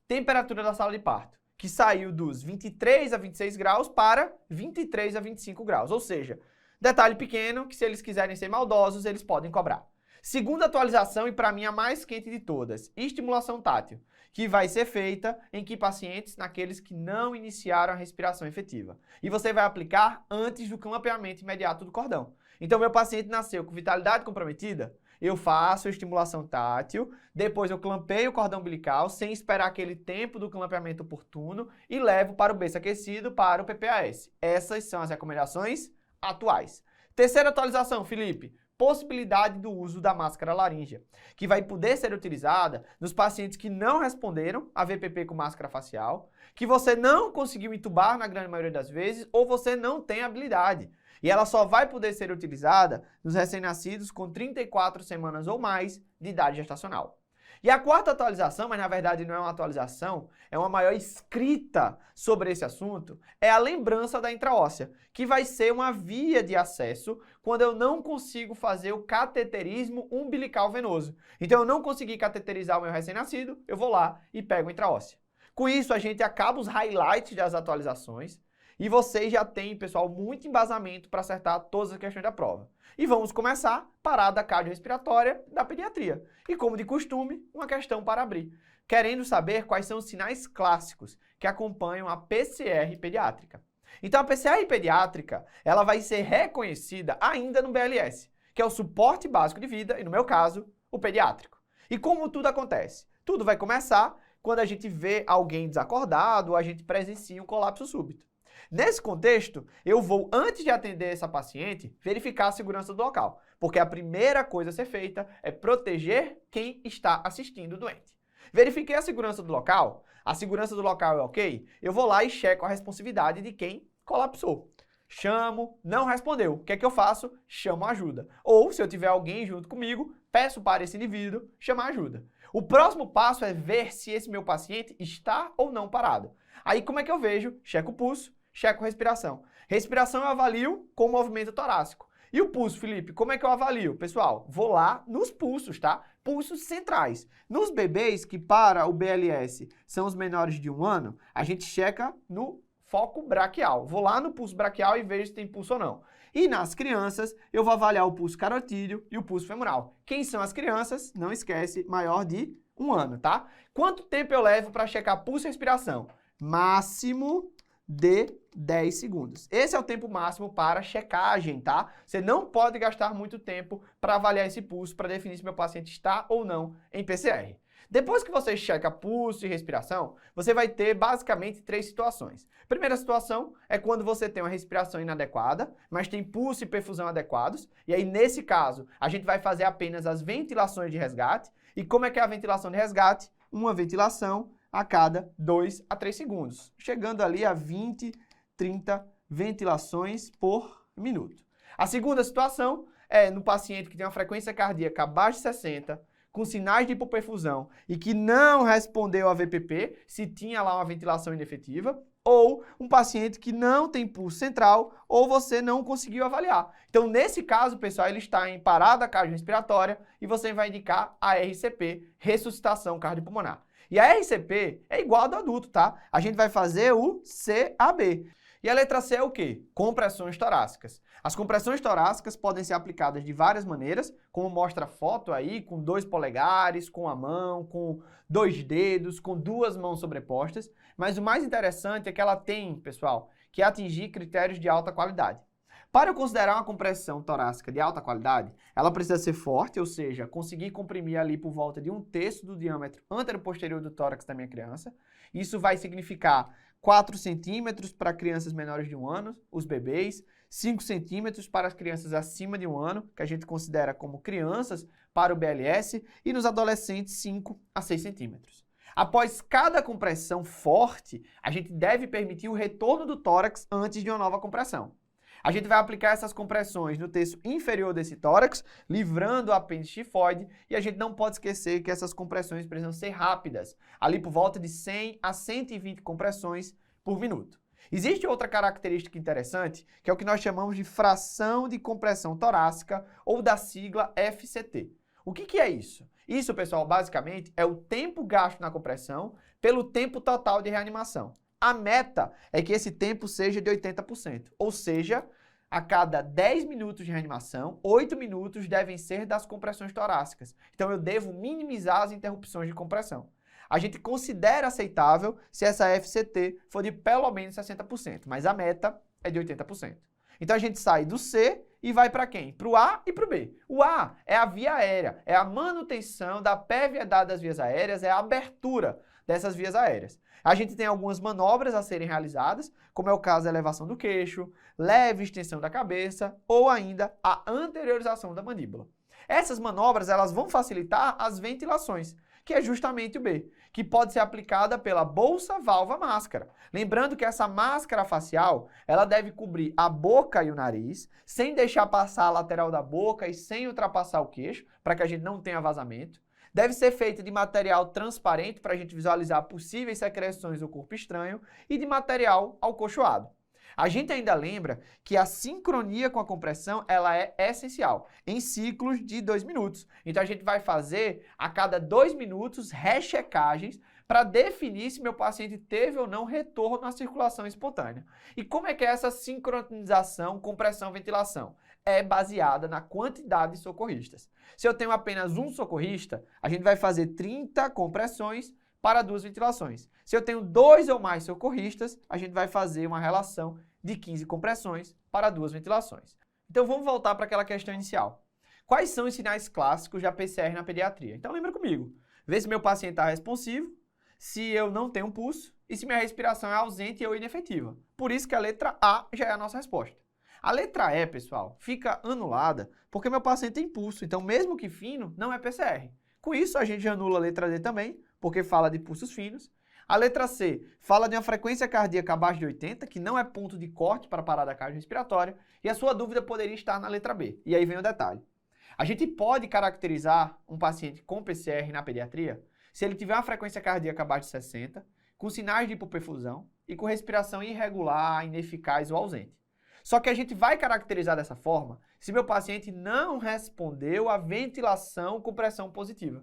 temperatura da sala de parto, que saiu dos 23 a 26 graus para 23 a 25 graus. Ou seja, detalhe pequeno que se eles quiserem ser maldosos, eles podem cobrar. Segunda atualização, e para mim a mais quente de todas, estimulação tátil, que vai ser feita em que pacientes naqueles que não iniciaram a respiração efetiva. E você vai aplicar antes do clampeamento imediato do cordão. Então, meu paciente nasceu com vitalidade comprometida, eu faço a estimulação tátil, depois eu clampeio o cordão umbilical sem esperar aquele tempo do clampeamento oportuno e levo para o berço aquecido para o PPAS. Essas são as recomendações atuais. Terceira atualização, Felipe. Possibilidade do uso da máscara laríngea, que vai poder ser utilizada nos pacientes que não responderam a VPP com máscara facial, que você não conseguiu entubar na grande maioria das vezes ou você não tem habilidade. E ela só vai poder ser utilizada nos recém-nascidos com 34 semanas ou mais de idade gestacional. E a quarta atualização, mas na verdade não é uma atualização, é uma maior escrita sobre esse assunto, é a lembrança da intraóssea, que vai ser uma via de acesso quando eu não consigo fazer o cateterismo umbilical venoso. Então eu não consegui cateterizar o meu recém-nascido, eu vou lá e pego a intraóssea. Com isso a gente acaba os highlights das atualizações e vocês já têm, pessoal, muito embasamento para acertar todas as questões da prova. E vamos começar parada cardiorrespiratória da pediatria. E como de costume, uma questão para abrir, querendo saber quais são os sinais clássicos que acompanham a PCR pediátrica. Então a PCR pediátrica, ela vai ser reconhecida ainda no BLS, que é o suporte básico de vida, e no meu caso, o pediátrico. E como tudo acontece? Tudo vai começar quando a gente vê alguém desacordado ou a gente presencia um colapso súbito. Nesse contexto, eu vou, antes de atender essa paciente, verificar a segurança do local, porque a primeira coisa a ser feita é proteger quem está assistindo o doente. Verifiquei a segurança do local, a segurança do local é ok, eu vou lá e checo a responsividade de quem colapsou. Chamo, não respondeu, o que é que eu faço? Chamo ajuda. Ou, se eu tiver alguém junto comigo, peço para esse indivíduo chamar ajuda. O próximo passo é ver se esse meu paciente está ou não parado. Aí como é que eu vejo? Checo o pulso, checo respiração. Respiração eu avalio com o movimento torácico. E o pulso, Felipe, como é que eu avalio? Pessoal, vou lá nos pulsos, tá? Pulsos centrais. Nos bebês que para o BLS são os menores de 1 ano, a gente checa no foco braquial. Vou lá no pulso braquial e vejo se tem pulso ou não. E nas crianças, eu vou avaliar o pulso carotídeo e o pulso femoral. Quem são as crianças? Não esquece, maior de 1 ano, tá? Quanto tempo eu levo para checar pulso e respiração? Máximo de 10 segundos. Esse é o tempo máximo para checagem, tá? Você não pode gastar muito tempo para avaliar esse pulso, para definir se meu paciente está ou não em PCR. Depois que você checa pulso e respiração, você vai ter basicamente 3 situações. Primeira situação é quando você tem uma respiração inadequada, mas tem pulso e perfusão adequados, e aí nesse caso a gente vai fazer apenas as ventilações de resgate. E como é que é a ventilação de resgate? Uma ventilação a cada 2 a 3 segundos, chegando ali a 20, 30 ventilações por minuto. A segunda situação é no paciente que tem uma frequência cardíaca abaixo de 60, com sinais de hipoperfusão e que não respondeu a VPP, se tinha lá uma ventilação inefetiva, ou um paciente que não tem pulso central ou você não conseguiu avaliar. Então, nesse caso, pessoal, ele está em parada cardiorrespiratória e você vai indicar a RCP, ressuscitação cardiopulmonar. E a RCP é igual a do adulto, tá? A gente vai fazer o CAB. E a letra C é o quê? Compressões torácicas. As compressões torácicas podem ser aplicadas de várias maneiras, como mostra a foto aí, com 2 polegares, com a mão, com 2 dedos, com 2 mãos sobrepostas. Mas o mais interessante é que ela tem, pessoal, que atingir critérios de alta qualidade. Para eu considerar uma compressão torácica de alta qualidade, ela precisa ser forte, ou seja, conseguir comprimir ali por volta de 1/3 do diâmetro anteroposterior do tórax da minha criança. Isso vai significar 4 centímetros para crianças menores de 1 ano, os bebês, 5 centímetros para as crianças acima de 1 ano, que a gente considera como crianças para o BLS, e nos adolescentes 5 a 6 centímetros. Após cada compressão forte, a gente deve permitir o retorno do tórax antes de uma nova compressão. A gente vai aplicar essas compressões no terço inferior desse tórax, livrando o apêndice tifoide, e a gente não pode esquecer que essas compressões precisam ser rápidas, ali por volta de 100 a 120 compressões por minuto. Existe outra característica interessante, que é o que nós chamamos de fração de compressão torácica, ou da sigla FCT. O que é isso? Isso, pessoal, basicamente é o tempo gasto na compressão pelo tempo total de reanimação. A meta é que esse tempo seja de 80%, ou seja, a cada 10 minutos de reanimação, 8 minutos devem ser das compressões torácicas. Então eu devo minimizar as interrupções de compressão. A gente considera aceitável se essa FCT for de pelo menos 60%, mas a meta é de 80%. Então a gente sai do C e vai para quem? Para o A e para o B. O A é a via aérea, é a manutenção da perviedade das vias aéreas, é a abertura dessas vias aéreas. A gente tem algumas manobras a serem realizadas, como é o caso da elevação do queixo, leve extensão da cabeça ou ainda a anteriorização da mandíbula. Essas manobras elas vão facilitar as ventilações, que é justamente o B, que pode ser aplicada pela bolsa, válvula, máscara. Lembrando que essa máscara facial, ela deve cobrir a boca e o nariz, sem deixar passar a lateral da boca e sem ultrapassar o queixo, para que a gente não tenha vazamento. Deve ser feita de material transparente para a gente visualizar possíveis secreções do corpo estranho e de material alcochoado. A gente ainda lembra que a sincronia com a compressão ela é essencial, em ciclos de 2 minutos. Então a gente vai fazer a cada 2 minutos rechecagens para definir se meu paciente teve ou não retorno à circulação espontânea. E como é que é essa sincronização compressão-ventilação? É baseada na quantidade de socorristas. Se eu tenho apenas um socorrista, a gente vai fazer 30 compressões para 2 ventilações. Se eu tenho 2 ou mais socorristas, a gente vai fazer uma relação de 15 compressões para 2 ventilações. Então vamos voltar para aquela questão inicial. Quais são os sinais clássicos da PCR na pediatria? Então lembra comigo. Vê se meu paciente está responsivo, se eu não tenho pulso e se minha respiração é ausente ou inefetiva. Por isso que a letra A já é a nossa resposta. A letra E, pessoal, fica anulada porque meu paciente tem pulso, então mesmo que fino, não é PCR. Com isso, a gente anula a letra D também, porque fala de pulsos finos. A letra C fala de uma frequência cardíaca abaixo de 80, que não é ponto de corte para parada cardiorrespiratória, e a sua dúvida poderia estar na letra B. E aí vem o detalhe. A gente pode caracterizar um paciente com PCR na pediatria se ele tiver uma frequência cardíaca abaixo de 60, com sinais de hipoperfusão e com respiração irregular, ineficaz ou ausente. Só que a gente vai caracterizar dessa forma se meu paciente não respondeu à ventilação com pressão positiva.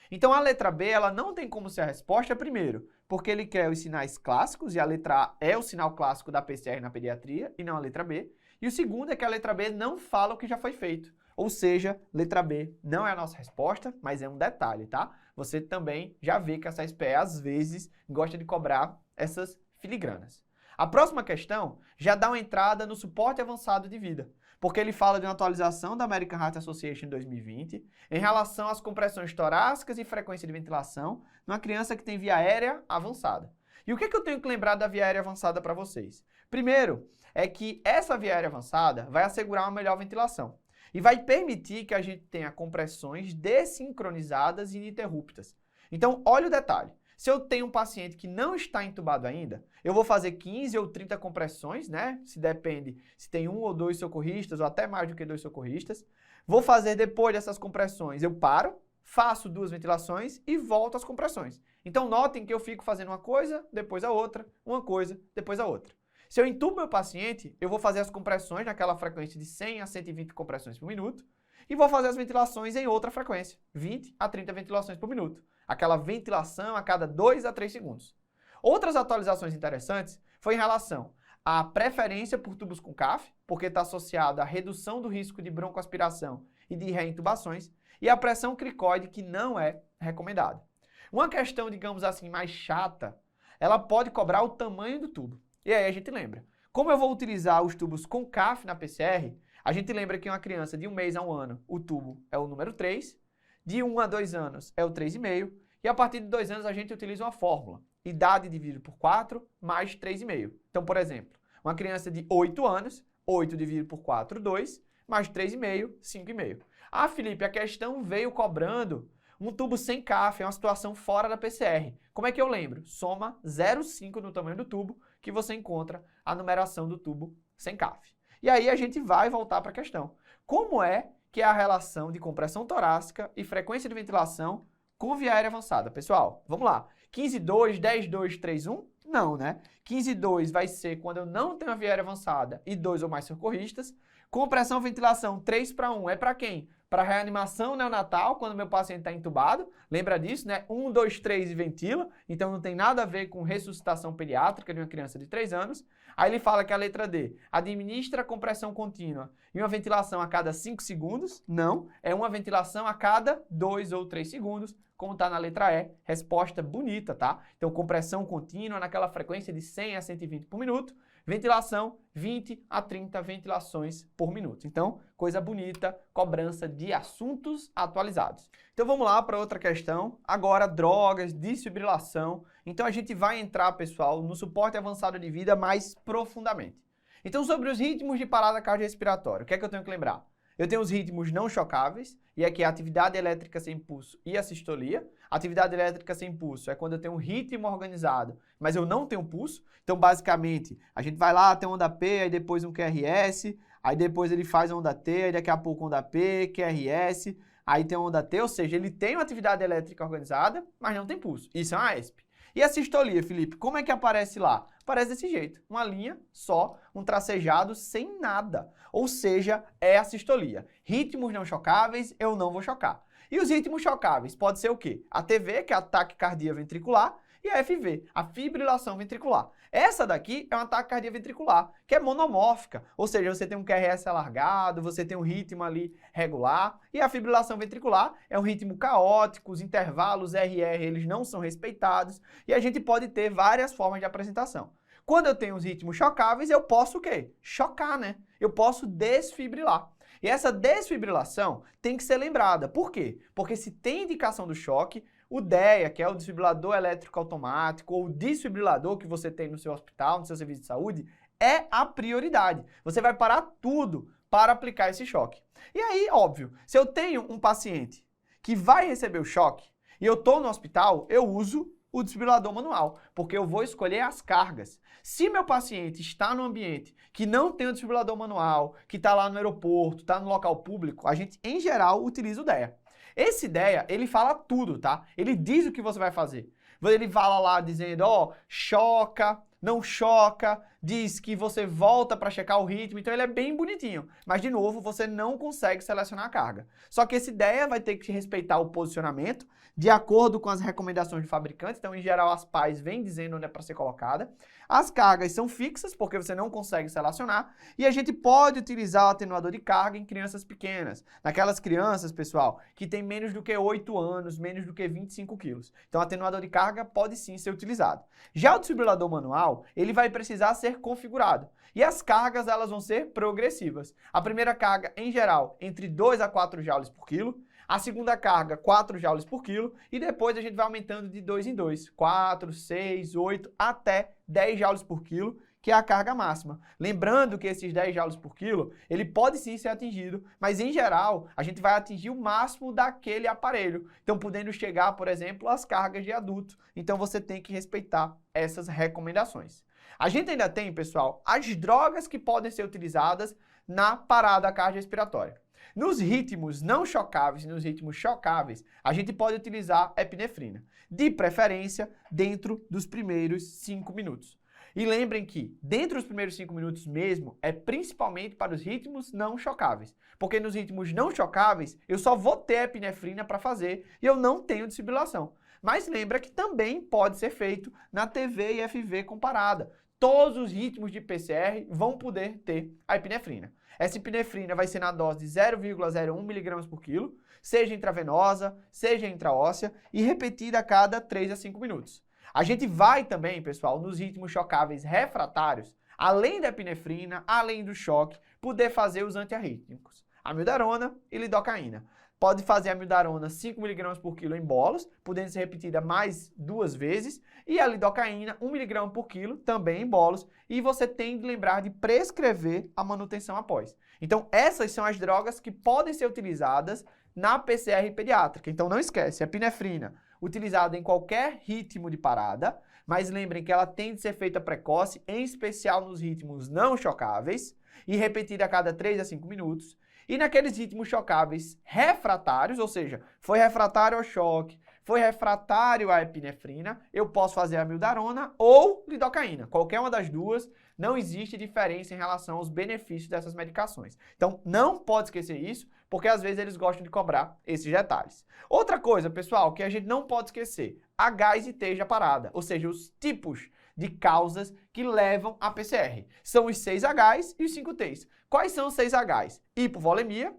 Então a letra B ela não tem como ser a resposta, primeiro, porque ele quer os sinais clássicos e a letra A é o sinal clássico da PCR na pediatria e não a letra B. E o segundo é que a letra B não fala o que já foi feito. Ou seja, letra B não é a nossa resposta, mas é um detalhe, tá? Você também já vê que essa SPE às vezes gosta de cobrar essas filigranas. A próxima questão já dá uma entrada no suporte avançado de vida, porque ele fala de uma atualização da American Heart Association em 2020 em relação às compressões torácicas e frequência de ventilação numa criança que tem via aérea avançada. E o que eu tenho que lembrar da via aérea avançada para vocês? Primeiro, é que essa via aérea avançada vai assegurar uma melhor ventilação e vai permitir que a gente tenha compressões desincronizadas e ininterruptas. Então, olha o detalhe. Se eu tenho um paciente que não está entubado ainda, eu vou fazer 15 ou 30 compressões, né? Se depende se tem 1 ou 2 socorristas, ou até mais do que 2 socorristas. Vou fazer depois dessas compressões, eu paro, faço 2 ventilações e volto às compressões. Então notem que eu fico fazendo uma coisa, depois a outra, uma coisa, depois a outra. Se eu entubo meu paciente, eu vou fazer as compressões naquela frequência de 100 a 120 compressões por minuto e vou fazer as ventilações em outra frequência, 20 a 30 ventilações por minuto. Aquela ventilação a cada 2 a 3 segundos. Outras atualizações interessantes foi em relação a preferência por tubos com CAF, porque está associado à redução do risco de broncoaspiração e de reintubações, e a pressão cricoide, que não é recomendada. Uma questão, digamos assim, mais chata, ela pode cobrar o tamanho do tubo. E aí a gente lembra. Como eu vou utilizar os tubos com CAF na PCR, a gente lembra que uma criança de 1 mês a 1 ano, o tubo é o número 3, de 1 a 2 anos é o 3,5, e a partir de 2 anos a gente utiliza uma fórmula, idade dividido por 4 mais 3,5. Então, por exemplo, uma criança de 8 anos, 8 dividido por 4, 2, mais 3,5, 5,5. Ah, Felipe, a questão veio cobrando um tubo sem CAF, é uma situação fora da PCR. Como é que eu lembro? Soma 0,5 no tamanho do tubo, que você encontra a numeração do tubo sem CAF. E aí a gente vai voltar para a questão. Como é que é a relação de compressão torácica e frequência de ventilação com via aérea avançada? Pessoal, vamos lá. 15,2, 10,2, 3,1? Não, né? 15,2 vai ser quando eu não tenho a via aérea avançada e 2 ou mais socorristas. Compressão ventilação 3:1 é para quem? Para reanimação neonatal, quando meu paciente está entubado. Lembra disso, né? 1, 2, 3 e ventila. Então não tem nada a ver com ressuscitação pediátrica de uma criança de 3 anos. Aí ele fala que a letra D administra compressão contínua e uma ventilação a cada 5 segundos. Não, é uma ventilação a cada 2 ou 3 segundos, como está na letra E. Resposta bonita, tá? Então compressão contínua naquela frequência de 100 a 120 por minuto. Ventilação, 20 a 30 ventilações por minuto. Então, coisa bonita, cobrança de assuntos atualizados. Então vamos lá para outra questão. Agora, drogas, desfibrilação. Então a gente vai entrar, pessoal, no suporte avançado de vida mais profundamente. Então, sobre os ritmos de parada cardiorrespiratória, o que é que eu tenho que lembrar? Eu tenho os ritmos não chocáveis, e aqui a atividade elétrica sem pulso e a sistolia. Atividade elétrica sem pulso é quando eu tenho um ritmo organizado, mas eu não tenho pulso. Então, basicamente, a gente vai lá, tem onda P, aí depois um QRS, aí depois ele faz onda T, aí daqui a pouco onda P, QRS, aí tem onda T, ou seja, ele tem uma atividade elétrica organizada, mas não tem pulso. Isso é uma ESP. E a sistolia, Felipe, como é que aparece lá? Aparece desse jeito, uma linha só, um tracejado sem nada. Ou seja, é a sistolia. Ritmos não chocáveis, eu não vou chocar. E os ritmos chocáveis, pode ser o quê? A TV, que é a taquicardia ventricular, e a FV, a fibrilação ventricular. Essa daqui é uma taquicardia ventricular, que é monomórfica, ou seja, você tem um QRS alargado, você tem um ritmo ali regular, e a fibrilação ventricular é um ritmo caótico, os intervalos RR eles não são respeitados, e a gente pode ter várias formas de apresentação. Quando eu tenho os ritmos chocáveis, eu posso o quê? Chocar, né? Eu posso desfibrilar. E essa desfibrilação tem que ser lembrada. Por quê? Porque se tem indicação do choque, o DEA, que é o desfibrilador elétrico automático, ou o desfibrilador que você tem no seu hospital, no seu serviço de saúde, é a prioridade. Você vai parar tudo para aplicar esse choque. E aí, óbvio, se eu tenho um paciente que vai receber o choque e eu estou no hospital, eu uso o desfibrilador manual, porque eu vou escolher as cargas. Se meu paciente está no ambiente que não tem o desfibrilador manual, que está lá no aeroporto, está no local público, a gente, em geral, utiliza o DEA. Esse DEA, ele fala tudo, tá? Ele diz o que você vai fazer. Ele fala lá dizendo, ó, choca, não choca, diz que você volta para checar o ritmo, então ele é bem bonitinho. Mas, de novo, você não consegue selecionar a carga. Só que esse DEA vai ter que respeitar o posicionamento de acordo com as recomendações do fabricante. Então, em geral, as PAs vêm dizendo onde é para ser colocada. As cargas são fixas, porque você não consegue selecionar. E a gente pode utilizar o atenuador de carga em crianças pequenas. Naquelas crianças, pessoal, que tem menos do que 8 anos, menos do que 25 quilos. Então, o atenuador de carga pode sim ser utilizado. Já o desfibrilador manual, ele vai precisar ser configurado. E as cargas, elas vão ser progressivas. A primeira carga, em geral, entre 2 a 4 joules por quilo. A segunda carga, 4 joules por quilo. E depois a gente vai aumentando de 2 em 2. 4, 6, 8, até 10 joules por quilo, que é a carga máxima. Lembrando que esses 10 joules por quilo, ele pode sim ser atingido, mas em geral, a gente vai atingir o máximo daquele aparelho. Então, podendo chegar, por exemplo, às cargas de adulto. Então, você tem que respeitar essas recomendações. A gente ainda tem, pessoal, as drogas que podem ser utilizadas na parada cardiorrespiratória. Nos ritmos não chocáveis e nos ritmos chocáveis, a gente pode utilizar epinefrina, de preferência dentro dos primeiros 5 minutos. E lembrem que, dentro dos primeiros 5 minutos mesmo, é principalmente para os ritmos não chocáveis. Porque nos ritmos não chocáveis, eu só vou ter epinefrina para fazer e eu não tenho desfibrilação. Mas lembra que também pode ser feito na TV e FV comparada. todos os ritmos de PCR vão poder ter a epinefrina. Essa epinefrina vai ser na dose de 0,01 mg por quilo, seja intravenosa, seja intraóssea e repetida a cada 3 a 5 minutos. A gente vai também, pessoal, nos ritmos chocáveis refratários, além da epinefrina, além do choque, poder fazer os antiarrítmicos, amiodarona e lidocaína. Pode fazer a amiodarona 5 mg por quilo em bolos, podendo ser repetida mais 2 vezes, e a lidocaína 1 mg por quilo, também em bolos, e você tem de lembrar de prescrever a manutenção após. Então, essas são as drogas que podem ser utilizadas na PCR pediátrica. Então, não esquece, a epinefrina, utilizada em qualquer ritmo de parada, mas lembrem que ela tem de ser feita precoce, em especial nos ritmos não chocáveis, e repetida a cada 3 a 5 minutos. E naqueles ritmos chocáveis refratários, ou seja, foi refratário ao choque, foi refratário à epinefrina, eu posso fazer a amiodarona ou lidocaína. Qualquer uma das duas, não existe diferença em relação aos benefícios dessas medicações. Então, não pode esquecer isso, porque às vezes eles gostam de cobrar esses detalhes. Outra coisa, pessoal, que a gente não pode esquecer, Hs e Ts da parada, ou seja, os tipos de causas que levam a PCR. São os 6Hs e os 5Ts. Quais são os 6Hs? Hipovolemia,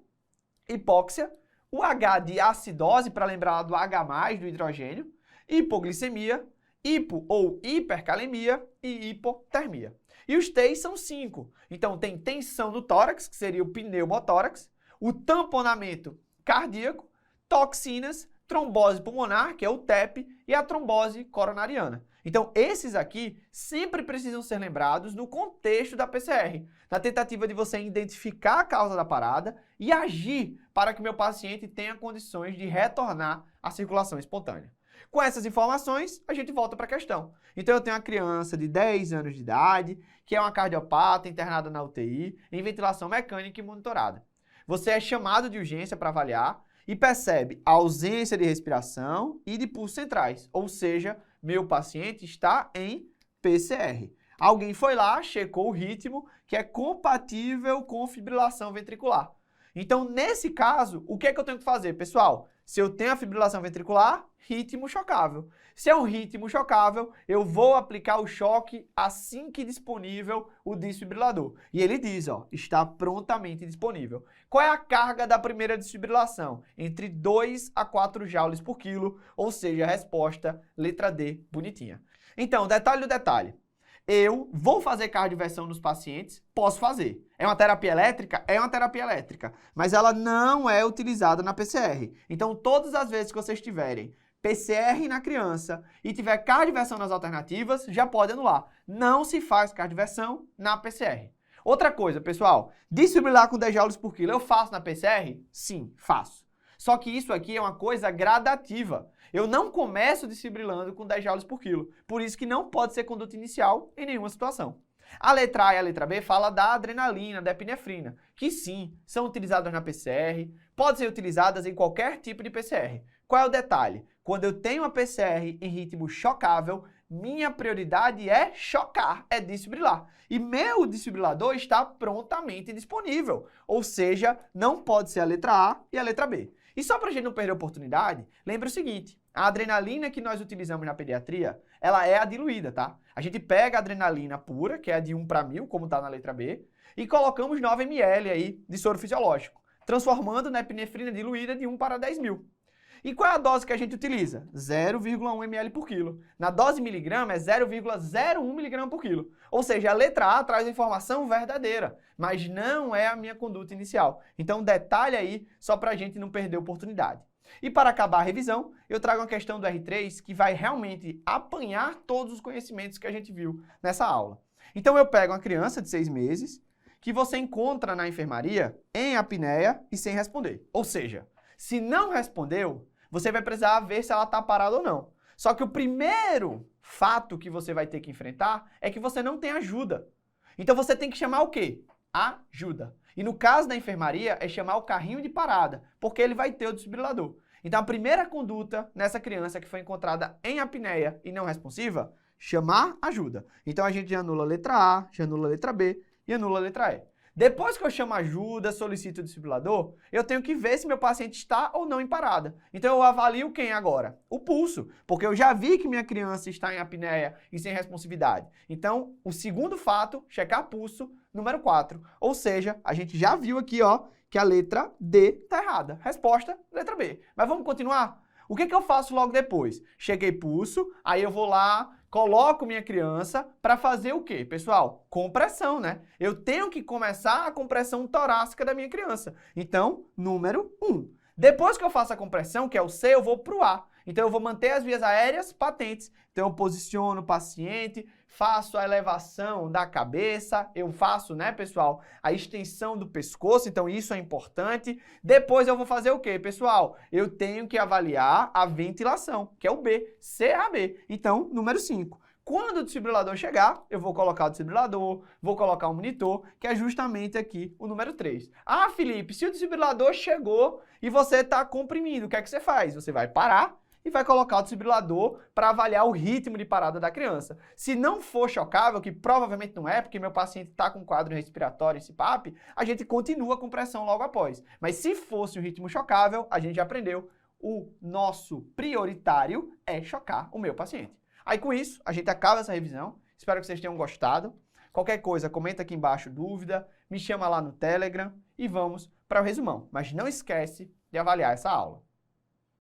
hipóxia, o H de acidose, para lembrar do H+, do hidrogênio, hipoglicemia, hipo ou hipercalemia e hipotermia. E os T's são 5. Então tem tensão no tórax, que seria o pneumotórax, o tamponamento cardíaco, toxinas, trombose pulmonar, que é o TEP, e a trombose coronariana. Então, esses aqui sempre precisam ser lembrados no contexto da PCR, na tentativa de você identificar a causa da parada e agir para que meu paciente tenha condições de retornar à circulação espontânea. Com essas informações, a gente volta para a questão. Então, eu tenho uma criança de 10 anos de idade, que é uma cardiopata internada na UTI, em ventilação mecânica e monitorada. Você é chamado de urgência para avaliar e percebe ausência de respiração e de pulsos centrais, ou seja, meu paciente está em PCR. Alguém foi lá, checou o ritmo, que é compatível com fibrilação ventricular. Então, nesse caso, o que é que eu tenho que fazer, pessoal? Se eu tenho a fibrilação ventricular, ritmo chocável. Se é um ritmo chocável, eu vou aplicar o choque assim que disponível o desfibrilador. E ele diz, ó, está prontamente disponível. Qual é a carga da primeira desfibrilação? Entre 2 a 4 joules por quilo, ou seja, a resposta letra D, bonitinha. Então, detalhe do detalhe. Eu vou fazer cardioversão nos pacientes? Posso fazer. É uma terapia elétrica? É uma terapia elétrica. Mas ela não é utilizada na PCR. Então, todas as vezes que vocês tiverem PCR na criança e tiver cardioversão nas alternativas, já pode anular. Não se faz cardioversão na PCR. Outra coisa, pessoal, desfibrilar com 10 joules por quilo, eu faço na PCR? Sim, faço. Só que isso aqui é uma coisa gradativa. Eu não começo desfibrilando com 10 joules por quilo. Por isso que não pode ser conduta inicial em nenhuma situação. A letra A e a letra B fala da adrenalina, da epinefrina, que sim, são utilizadas na PCR, podem ser utilizadas em qualquer tipo de PCR. Qual é o detalhe? Quando eu tenho uma PCR em ritmo chocável, minha prioridade é chocar, é desfibrilar. E meu desfibrilador está prontamente disponível, ou seja, não pode ser a letra A e a letra B. E só para a gente não perder a oportunidade, lembre o seguinte, a adrenalina que nós utilizamos na pediatria, ela é a diluída, tá? A gente pega a adrenalina pura, que é a de 1 para 1000, como está na letra B, e colocamos 9 ml aí de soro fisiológico, transformando na epinefrina diluída de 1 para 10.000. E qual é a dose que a gente utiliza? 0,1 ml por quilo. Na dose miligrama é 0,01 mg por quilo. Ou seja, a letra A traz a informação verdadeira, mas não é a minha conduta inicial. Então, detalhe aí, só para a gente não perder a oportunidade. E para acabar a revisão, eu trago uma questão do R3 que vai realmente apanhar todos os conhecimentos que a gente viu nessa aula. Então, eu pego uma criança de 6 meses que você encontra na enfermaria em apneia e sem responder. Ou seja, se não respondeu, você vai precisar ver se ela está parada ou não. Só que o primeiro fato que você vai ter que enfrentar é que você não tem ajuda. Então você tem que chamar o quê? Ajuda. E no caso da enfermaria é chamar o carrinho de parada, porque ele vai ter o desfibrilador. Então a primeira conduta nessa criança que foi encontrada em apneia e não responsiva, chamar ajuda. Então a gente já anula a letra A, já anula a letra B e anula a letra E. Depois que eu chamo ajuda, solicito o desfibrilador, eu tenho que ver se meu paciente está ou não em parada. Então eu avalio quem agora? O pulso, porque eu já vi que minha criança está em apneia e sem responsividade. Então, o segundo fato, checar pulso, número 4. Ou seja, a gente já viu aqui, ó, que a letra D está errada. Resposta, letra B. Mas vamos continuar? O que eu faço logo depois? Cheguei pulso, aí eu vou lá, coloco minha criança para fazer o quê? Pessoal, compressão, né? Eu tenho que começar a compressão torácica da minha criança. Então, número 1. Depois que eu faço a compressão, que é o C, eu vou para o A. Então, eu vou manter as vias aéreas patentes. Então, eu posiciono o paciente, faço a elevação da cabeça, eu faço, né, pessoal, a extensão do pescoço, então isso é importante. Depois eu vou fazer o quê, pessoal? Eu tenho que avaliar a ventilação, que é o B, CAB. Então, número 5. Quando o desfibrilador chegar, eu vou colocar o desfibrilador, vou colocar o monitor, que é justamente aqui o número 3. Ah, Felipe, se o desfibrilador chegou e você está comprimindo, o que é que você faz? Você vai parar e vai colocar o desfibrilador para avaliar o ritmo de parada da criança. Se não for chocável, que provavelmente não é, porque meu paciente está com quadro respiratório e CPAP, a gente continua a compressão logo após. Mas se fosse um ritmo chocável, a gente já aprendeu, o nosso prioritário é chocar o meu paciente. Aí com isso, a gente acaba essa revisão. Espero que vocês tenham gostado. Qualquer coisa, comenta aqui embaixo dúvida, me chama lá no Telegram e vamos para o resumão. Mas não esquece de avaliar essa aula.